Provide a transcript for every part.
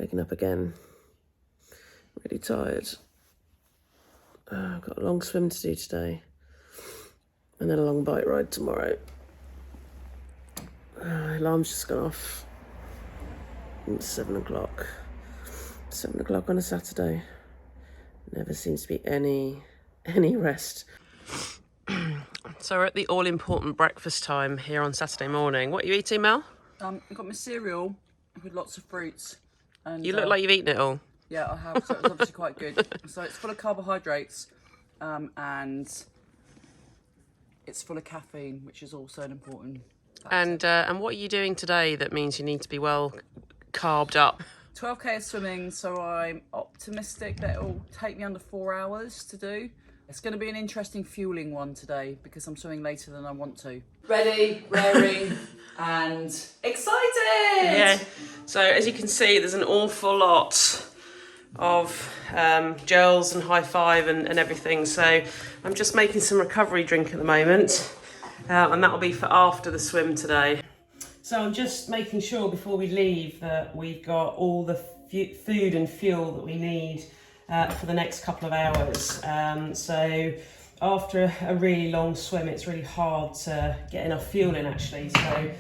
Waking up again. Really tired. I've got a long swim to do today. And then a long bike ride tomorrow. Alarm's just gone off. It's 7 o'clock. 7 o'clock on a Saturday. Never seems to be any rest. So we're at the all-important breakfast time here on Saturday morning. What are you eating, Mel? I've got my cereal with lots of fruits. And, You look like you've eaten it all. Yeah, I have, so it's obviously quite good. So it's full of carbohydrates and it's full of caffeine, which is also an important factor. And what are you doing today that means you need to be well carved up? 12k of swimming, so I'm optimistic that it'll take me under 4 hours to do. It's going to be an interesting fueling one today because I'm swimming later than I want to. Ready, raring, and excited! Yeah. So as you can see, there's an awful lot of gels and high five and everything. So I'm just making some recovery drink at the moment, and that'll be for after the swim today. So I'm just making sure before we leave that we've got all the food and fuel that we need for the next couple of hours. So after a really long swim, it's really hard to get enough fuel in actually. So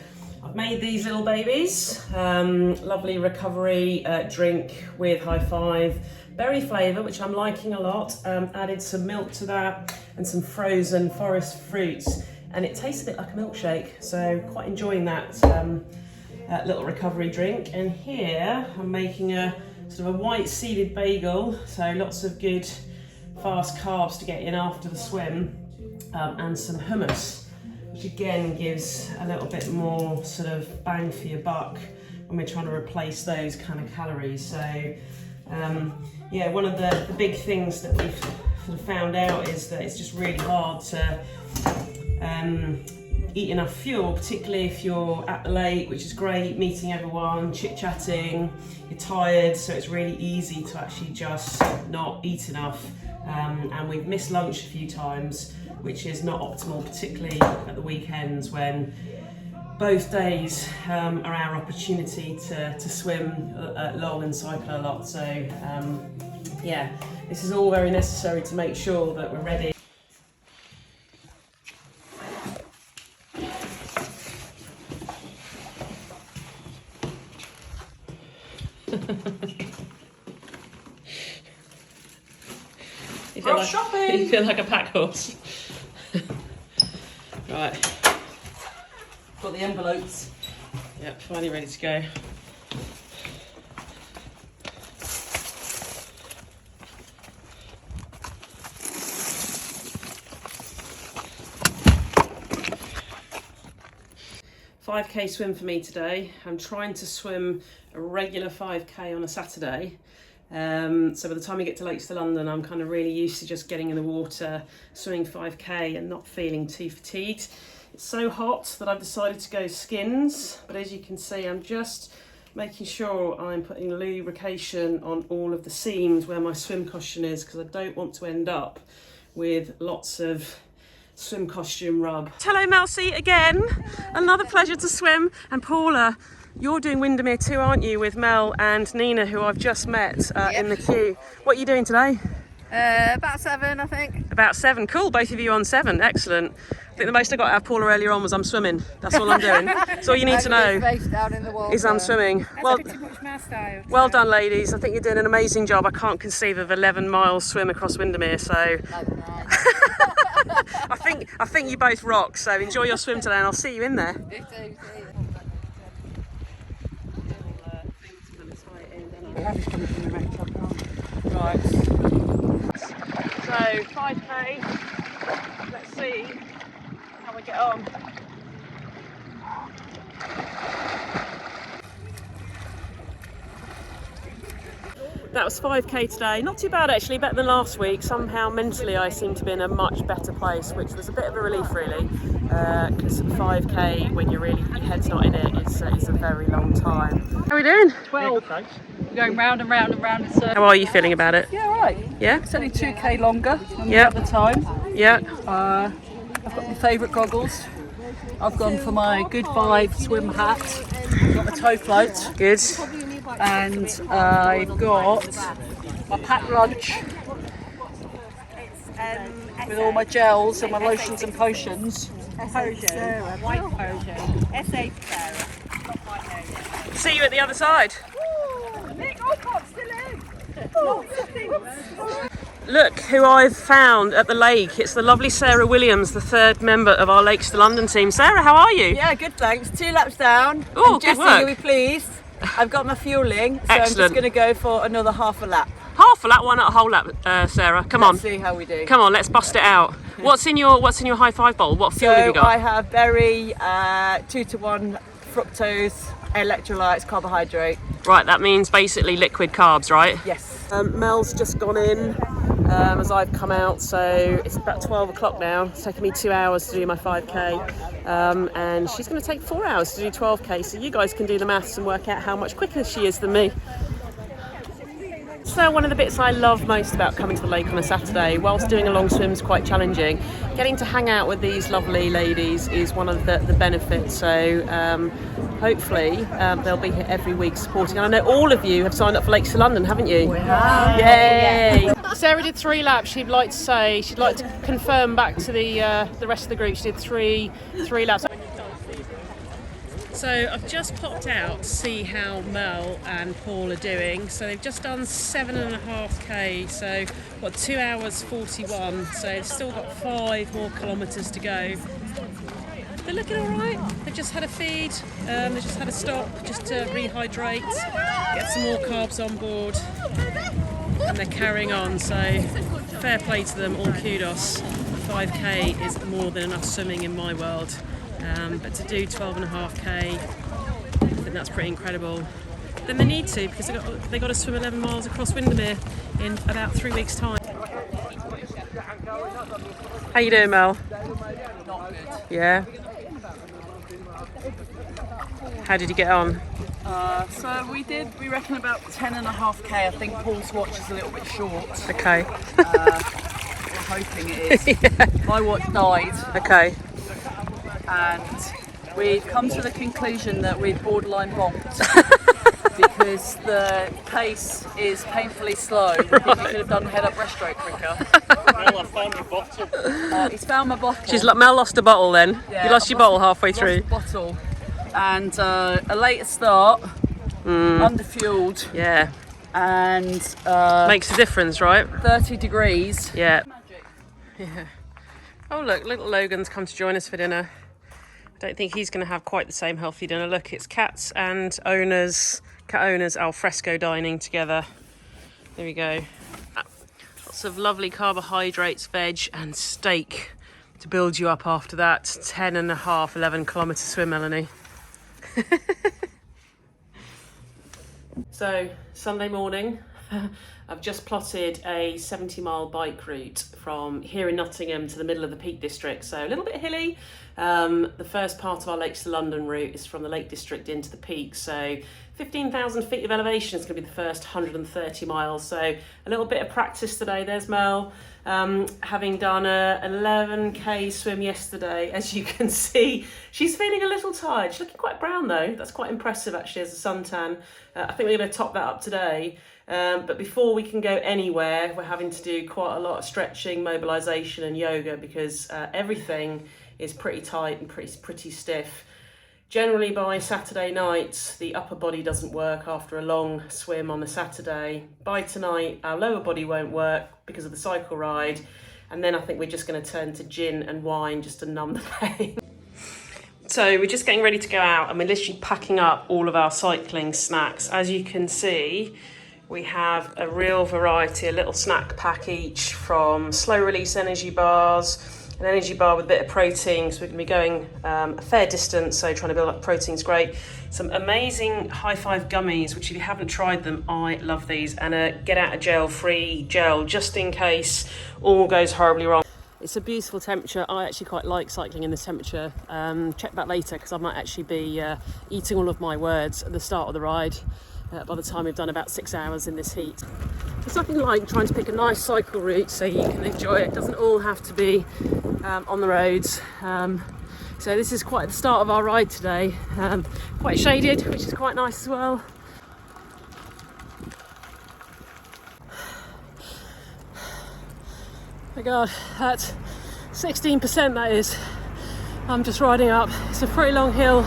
I've made these little babies, lovely recovery drink with high five, berry flavour, which I'm liking a lot. Added some milk to that and some frozen forest fruits. And it tastes a bit like a milkshake, so quite enjoying that little recovery drink. And here I'm making a sort of a white seeded bagel, so lots of good fast carbs to get in after the swim, and some hummus, which again gives a little bit more sort of bang for your buck when we're trying to replace those kind of calories. So yeah, one of the big things that we've sort of found out is that it's just really hard to eat enough fuel, particularly if you're at the lake, which is great, meeting everyone, chit-chatting, you're tired, so it's really easy to actually just not eat enough. And we've missed lunch a few times, which is not optimal, particularly at the weekends when both days are our opportunity to swim long and cycle a lot. So yeah, this is all very necessary to make sure that we're ready. You feel like a pack horse. Right. Got the envelopes. Yep, finally ready to go. $5k swim for me today. I'm trying to swim a regular 5k on a Saturday. So by the time we get to Lakes to London, I'm kind of really used to just getting in the water, swimming 5k and not feeling too fatigued. It's so hot that I've decided to go skins, but as you can see, I'm just making sure I'm putting lubrication on all of the seams where my swim costume is, because I don't want to end up with lots of swim costume rub. Hello Melcy again, another pleasure to swim. And Paula, you're doing Windermere too, aren't you, with Mel and Nina, who I've just met in the queue. What are you doing today? About 7, I think. About 7, cool, both of you on 7, excellent. I think the most I got out of Paula earlier on was I'm swimming. That's all I'm doing. That's all you need to know Down in the water. is I'm swimming. That's pretty much my style. Well done ladies, I think you're doing an amazing job. I can't conceive of 11 miles swim across Windermere, so I think you both rock, so enjoy your swim today and I'll see you in there. Right. So 5k. Let's see how we get on. That was 5k today. Not too bad actually, better than last week. Somehow mentally I seem to be in a much better place, which was a bit of a relief really. Because 5k, when your head's not in it, it's a very long time. How are we doing? 12. Yeah, we're going round and round and round in circles. How are you feeling about it? Yeah, right. Yeah? It's only 2k longer than the other time. Yeah. I've got my favourite goggles. I've gone for my Good Vibe swim hat. Got my toe float. Good. and I've got my packed lunch with all my gels and my lotions and potions. White potion. S.A. Sarah. See you at the other side. Look who I've found at the lake. It's the lovely Sarah Williams, the third member of our Lakes to London team. Sarah, how are you? Yeah, good, thanks. 2 laps down. Oh, And good Jessie, work. you'll be pleased. I've got my fueling, so I'm Excellent. just going to go for another half a lap. Half a lap, why not a whole lap, Sarah? Come on. Let's see how we do. Come on, let's bust it out. What's in your high five bowl? What fuel have you So got? I have berry, 2-to-1 fructose, electrolytes, carbohydrate. Right, that means basically liquid carbs, right? Yes. Mel's just gone in as I've come out, so it's about 12 o'clock now. It's taken me 2 hours to do my 5k, and she's going to take 4 hours to do 12k, so you guys can do the maths and work out how much quicker she is than me. So one of the bits I love most about coming to the lake on a Saturday, whilst doing a long swim is quite challenging, getting to hang out with these lovely ladies is one of the benefits. So hopefully they'll be here every week supporting. And I know all of you have signed up for Lakes to London, haven't you? We have. Yay! Sarah did 3 laps. She'd like to confirm back to the rest of the group. She did three laps. So I've just popped out to see how Mel and Paul are doing. So they've just done 7.5k, so what, 2 hours 41. So they've still got 5 more kilometres to go. They're looking all right. They've just had a feed. They've just had a stop just to rehydrate, get some more carbs on board, and they're carrying on. So fair play to them. All kudos. 5k is more than enough swimming in my world. But to do 12.5k, I think that's pretty incredible. Then they need to, because they got to swim 11 miles across Windermere in about 3 weeks' time. How you doing, Mel? Not good. Yeah. How did you get on? So we reckon about 10.5k. I think Paul's watch is a little bit short. Okay. We're hoping it is. Yeah. My watch died. Okay. And we've come to the conclusion that we've borderline bonked because the pace is painfully slow. We think we could have done head-up breaststroke quicker. Well, I found my bottle. He's found my bottle. Mel lost a bottle then. Yeah, You lost your bottle halfway through. Lost the bottle. And a later start, underfueled, Yeah. and Makes a difference, right? 30 degrees. Yeah. Yeah. Oh look, little Logan's come to join us for dinner. I don't think he's going to have quite the same healthy dinner. Look, it's cats and cat owners al fresco dining together. There we go. Lots of lovely carbohydrates, veg and steak to build you up after that 10.5, 11 kilometre swim, Melanie. So, Sunday morning, I've just plotted a 70-mile bike route from here in Nottingham to the middle of the Peak District, so a little bit hilly. The first part of our Lakes to London route is from the Lake District into the Peak, so 15,000 feet of elevation is going to be the first 130 miles, so a little bit of practice today. There's Mel, having done a 11k swim yesterday. As you can see, she's feeling a little tired. She's looking quite brown though. That's quite impressive actually as a suntan. I think we're going to top that up today. But before we can go anywhere, we're having to do quite a lot of stretching, mobilisation and yoga because everything is pretty tight and pretty stiff. Generally by Saturday night, the upper body doesn't work after a long swim on a Saturday. By tonight, our lower body won't work because of the cycle ride. And then I think we're just going to turn to gin and wine just to numb the pain. So we're just getting ready to go out and we're literally packing up all of our cycling snacks. As you can see, we have a real variety, a little snack pack each, from slow release energy bars, an energy bar with a bit of protein, so we're going to be going a fair distance, so trying to build up protein's great. Some amazing high five gummies, which if you haven't tried them, I love these, and a get out of jail free gel, just in case all goes horribly wrong. It's a beautiful temperature. I actually quite like cycling in this temperature. Check back later, because I might actually be eating all of my words at the start of the ride. By the time we've done about 6 hours in this heat. It's nothing like trying to pick a nice cycle route so you can enjoy it. It doesn't all have to be on the roads. So this is quite the start of our ride today. Quite shaded, which is quite nice as well. my God, that's 16% that is. I'm just riding up. It's a pretty long hill.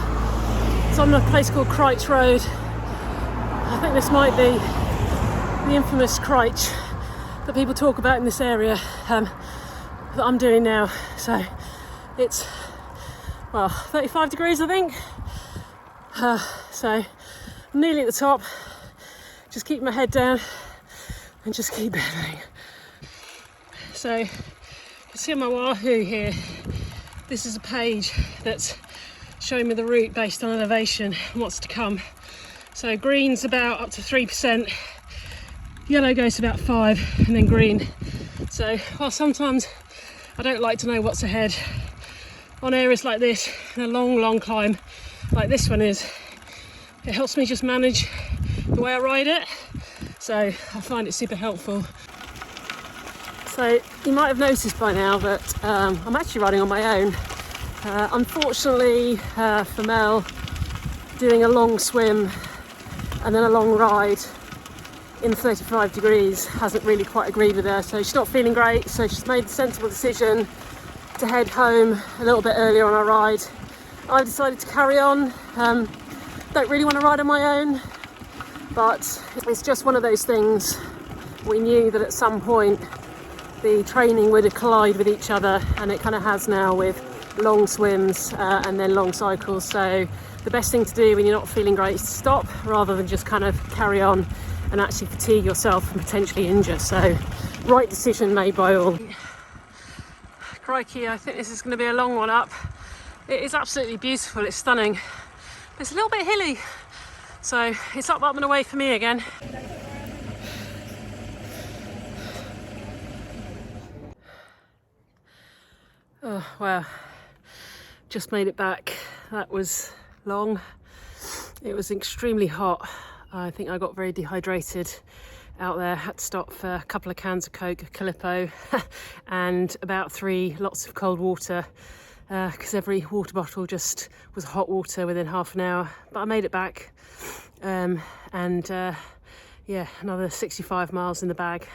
It's on a place called Crich Road. I think this might be the infamous Crich that people talk about in this area that I'm doing now. So it's, well, 35 degrees I think. So I'm nearly at the top. Just keep my head down and just keep pedaling. So you can see on my Wahoo here, this is a page that's showing me the route based on elevation and what's to come. So green's about up to 3%, yellow goes to about 5%, and then green. So while sometimes I don't like to know what's ahead, on areas like this, in a long climb like this one is, it helps me just manage the way I ride it. So I find it super helpful. So you might have noticed by now that I'm actually riding on my own. Unfortunately for Mel, doing a long swim and then a long ride in 35 degrees hasn't really quite agreed with her. So she's not feeling great, so she's made the sensible decision to head home a little bit earlier on our ride. I've decided to carry on. Don't really want to ride on my own, but it's just one of those things. We knew that at some point the training would collide with each other, and it kind of has now with long swims and then long cycles. So the best thing to do when you're not feeling great is to stop rather than just kind of carry on and actually fatigue yourself and potentially injure. So right decision made by all. Crikey, I think this is going to be a long one up. It is absolutely beautiful, it's stunning. It's a little bit hilly, so it's up and away for me again. Oh wow, just made it back. That was long. It was extremely hot. I think I got very dehydrated out there. Had to stop for a couple of cans of Coke, a Calippo, and about 3 lots of cold water, because every water bottle just was hot water within half an hour. But I made it back, and yeah, another 65 miles in the bag.